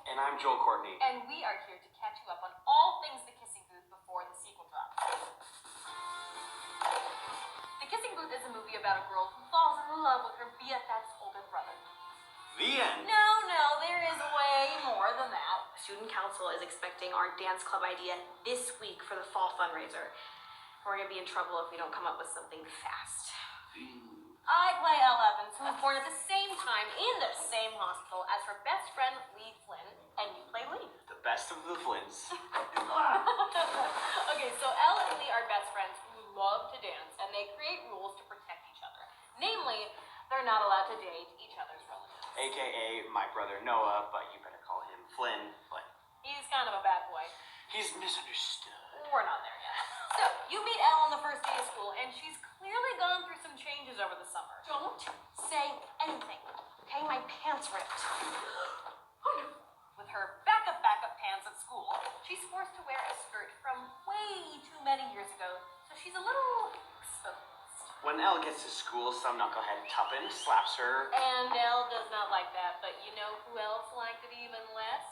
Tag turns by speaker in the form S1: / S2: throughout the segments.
S1: And I'm Joel Courtney.
S2: And we are here to catch you up on all things The Kissing Booth before the sequel drops. The Kissing Booth is a movie about a girl who falls in love with her BFF's older brother.
S1: The end.
S2: No, there is way more than that. Student council is expecting our dance club idea this week for the fall fundraiser. We're gonna be in trouble if we don't come up with something fast. I play Elle Evans, who was born at the same time in the same hospital as her best friend Lee Flynn, and you play Lee.
S1: The best of the Flynns.
S2: Okay, so Elle and Lee are best friends who love to dance, and they create rules to protect each other. Namely, they're not allowed to date each other's relatives.
S1: AKA my brother Noah, but you better call him Flynn.
S2: He's kind of a bad boy.
S1: He's misunderstood.
S2: We're not there yet. So, you meet Elle on the first day of school, and she's clearly gone through some changes over the summer. Don't say anything, okay? My pants ripped. With her backup pants at school, she's forced to wear a skirt from way too many years ago, so she's a little exposed.
S1: When Elle gets to school, some knucklehead Tuppin slaps her.
S2: And Elle does not like that, but you know who else liked it even less?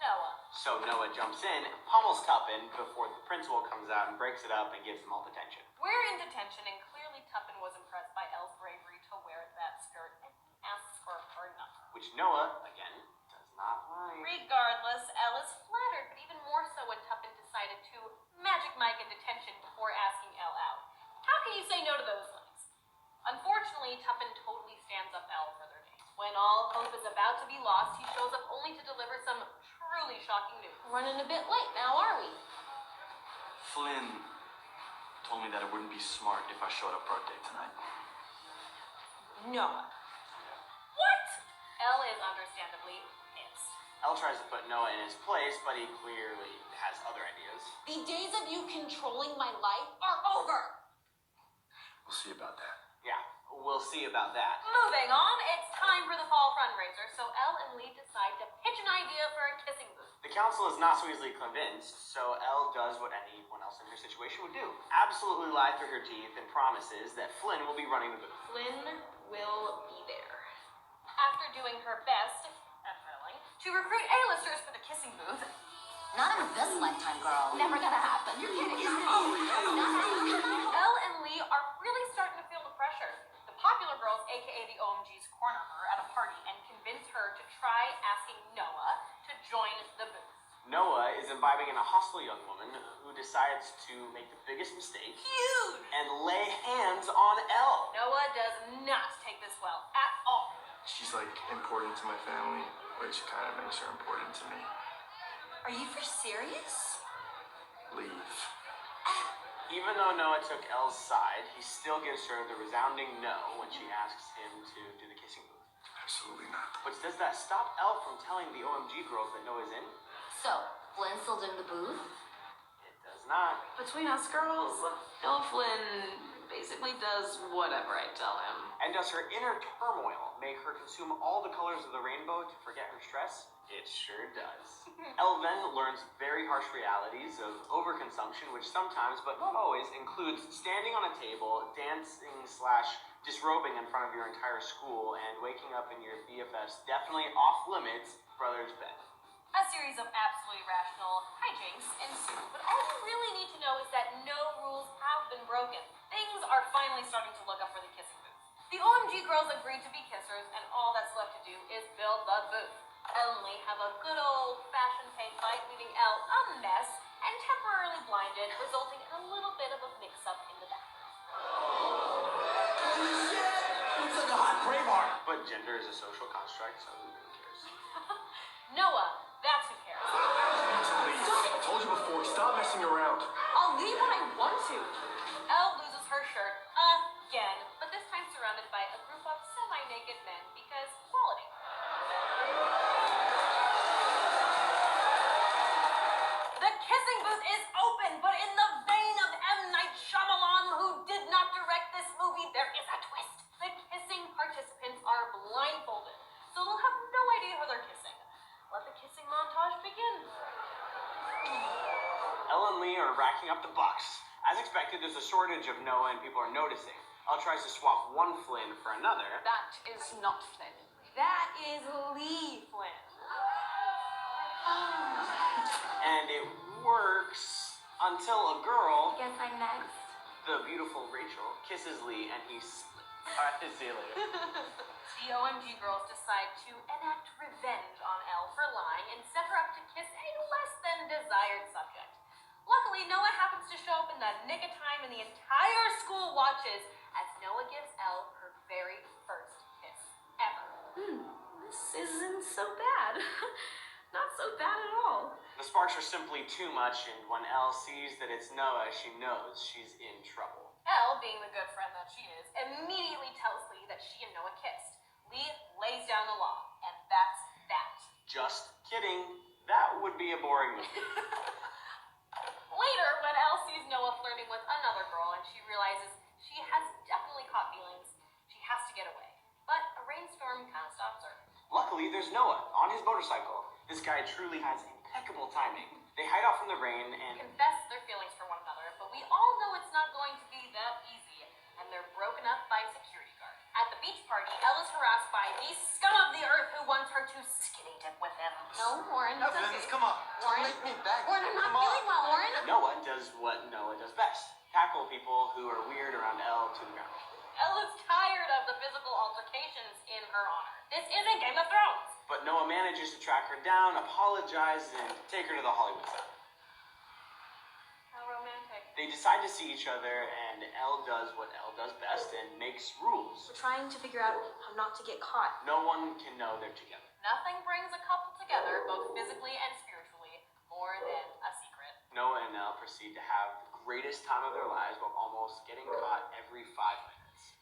S2: Noah.
S1: So Noah jumps in, pummels Tuppin before the principal comes out and breaks it up and gives them all detention.
S2: We're in detention, and clearly Tuppin was impressed by Elle's bravery to wear that skirt and asks for her number.
S1: Which Noah, again, does not like.
S2: Regardless, Elle is flattered, but even more so when Tuppin decided to magic Mike in detention before asking Elle out. How can you say no to those things? Unfortunately, Tuppin totally stands up Elle for their date. When all hope is about to be lost, he shows up only to deliver some truly shocking news. Running a bit late now, are we?
S3: Flynn told me that it wouldn't be smart if I showed up for our date tonight.
S2: Noah. What? Elle is understandably pissed.
S1: Elle tries to put Noah in his place, but he clearly has other ideas.
S2: The days of you controlling my life are over.
S3: We'll see about that.
S1: Yeah, we'll see about that.
S2: Moving on, it's time for the fall fundraiser, so Elle and Lee decide to pitch an idea for a kissing booth.
S1: The council is not so easily convinced, so Elle does what anyone else in her situation would do. Absolutely lies through her teeth and promises that Flynn will be running the booth.
S2: Flynn will be there. After doing her best, to recruit A-listers for the kissing booth.
S4: Not in this lifetime, girl.
S2: Never gonna happen. You're kidding. Elle and Lee are really starting to feel the pressure. The popular girls, aka the OMGs, corner her at a party and convince her to try asking Noah to join the booth.
S1: Noah is imbibing in a hostile young woman who decides to make the biggest mistake.
S2: Huge!
S1: And lay hands on Elle.
S2: Noah does not take this well at all.
S3: She's like important to my family, which kind of makes her important to me.
S4: Are you for serious?
S3: Leave.
S1: Even though Noah took Elle's side, he still gives her the resounding no when she asks him to do the kissing booth.
S3: Absolutely not.
S1: But does that stop Elle from telling the OMG girls that Noah's in?
S4: So, Flynn's still doing the booth?
S1: It does not.
S5: Between us girls, Elle Flynn basically does whatever I tell him.
S1: And does her inner turmoil make her consume all the colors of the rainbow to forget her stress? It sure does. Elle then learns very harsh realities of overconsumption, which sometimes, but not always, includes standing on a table, dancing / disrobing in front of your entire school, and waking up in your BFF's definitely off-limits brother's bed.
S2: A series of absolutely irrational hijinks ensue, but all you really need to know is that no rules have been broken. Things are finally starting to look up for the kissing booth. The OMG girls agreed to be kissers, and all that's left to do is build the booth. Only have a good old-fashioned paint fight, leaving Elle a mess and temporarily blinded, resulting in a little bit of a mix-up in the bathroom.
S6: It's like a hot Braveheart.
S1: But gender is a social construct, so who really cares?
S2: Noah, that's who cares.
S3: I told you before, stop messing around.
S2: I'll leave when I want to. Elle loses her shirt again, but this time surrounded by a group of semi-naked men because quality. The kissing booth is open, but in the vein of M. Night Shyamalan, who did not direct this movie, there is a twist. The kissing participants are blindfolded, so they'll have no idea who they're kissing. Let the kissing montage begin.
S1: Elle and Lee are racking up the bucks. As expected, there's a shortage of Noah and people are noticing. Elle tries to swap one Flynn for another.
S2: That is not Flynn. That is Lee Flynn.
S1: And it works until a girl,
S2: Guess I'm next.
S1: the beautiful Rachel, kisses Lee and he splits. Alright, see you later.
S2: The OMG girls decide to enact revenge on Elle for lying and set her up to kiss a less than desired subject. Luckily, Noah happens to show up in the nick of time and the entire school watches as Noah gives Elle her very first kiss ever.
S5: This isn't so bad. Not so bad at all.
S1: The sparks are simply too much, and when Elle sees that it's Noah, she knows she's in trouble.
S2: Elle, being the good friend that she is, immediately tells Lee that she and Noah kissed. Lee lays down the law, and that's that.
S1: Just kidding. That would be a boring movie.
S2: Later, when Elle sees Noah flirting with another girl and she realizes she has definitely caught feelings, she has to get away. But a rainstorm kind of stops her.
S1: Luckily, there's Noah on his motorcycle. This guy truly has impeccable timing. They hide off from the rain and
S2: Confess their feelings for one another, but we all know it's not going to be that easy, and they're broken up by a security guard. At the beach party, Elle is harassed by the scum of the earth who wants her to skinny dip with him.
S5: No, Warren, it's okay.
S3: Evans, come on.
S5: Warren,
S3: Don't make me beg.
S5: Warren, I'm not
S3: Come on.
S5: feeling well, Warren.
S1: Noah does what Noah does best. Tackle people who are weird around Elle to the ground.
S2: Elle is tired of the physical altercations in her honor. This isn't Game of Thrones.
S1: But Noah manages to track her down, apologize, and take her to the Hollywood side.
S2: How romantic.
S1: They decide to see each other, and Elle does what Elle does best and makes rules.
S7: We're trying to figure out how not to get caught.
S1: No one can know they're together.
S2: Nothing brings a couple together, both physically and spiritually, more than a secret.
S1: Noah and Elle proceed to have the greatest time of their lives while almost getting caught every 5 minutes.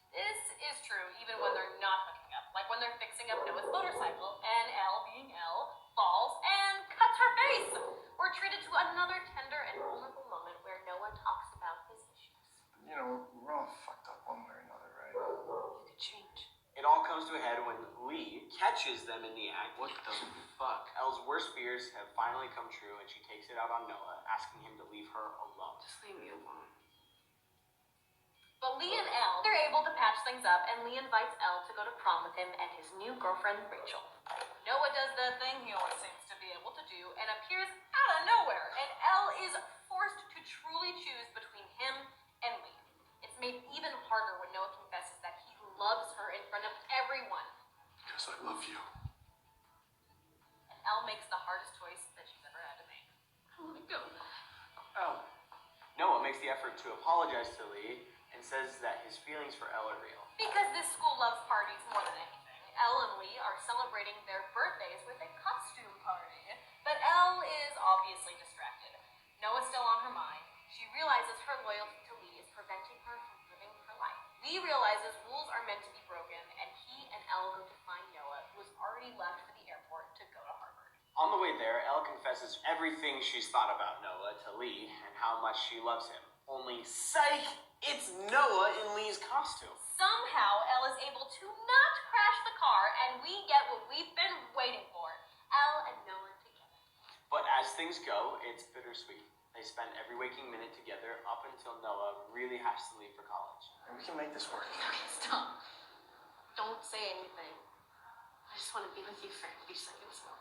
S2: This is true even when they're not hooking up, like when they're fixing up Noah's motorcycle, and Elle, being Elle, falls and cuts her face. We're treated to another tender and vulnerable moment where Noah talks about his issues.
S8: You know, we're all fucked up one way or another, right?
S5: You could change.
S1: It all comes to a head when Lee catches them in the act.
S3: What the fuck?
S1: Elle's worst fears have finally come true, and she takes it out on Noah, asking him to leave her alone.
S5: Just leave me alone.
S2: But Lee and Elle, they're able to patch things up, and Lee invites Elle to go to prom with him and his new girlfriend, Rachel. Noah does the thing he always seems to be able to do and appears out of nowhere, and Elle is forced to truly choose between him and Lee. It's made even harder when Noah confesses that he loves her in front of everyone,
S8: Because I love you.
S2: and Elle makes the hardest choice that she's ever had to make.
S5: I want to go.
S1: Oh. Noah makes the effort to apologize to Lee and says that his feelings for Elle are real.
S2: Because this school loves parties more than anything, Elle and Lee are celebrating their birthdays with a costume party. But Elle is obviously distracted. Noah's still on her mind. She realizes her loyalty to Lee is preventing her from living her life. Lee realizes rules are meant to be broken, and he and Elle go to find Noah, who has already left for the airport to go to Harvard.
S1: On the way there, Elle confesses everything she's thought about Noah to Lee and how much she loves him. Only, psych, it's Noah in Lee's costume.
S2: Somehow, Elle is able to not crash the car, and we get what we've been waiting for. Elle and Noah together.
S1: But as things go, it's bittersweet. They spend every waking minute together up until Noah really has to leave for college.
S8: And we can make this work.
S5: Okay, stop. Don't say anything. I just want to be with you for a few seconds more.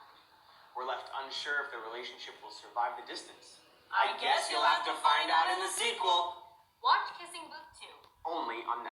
S1: We're left unsure if the relationship will survive the distance.
S2: I guess you'll have to find out in the
S1: sequel.
S2: Watch Kissing Booth 2.
S1: Only on Netflix.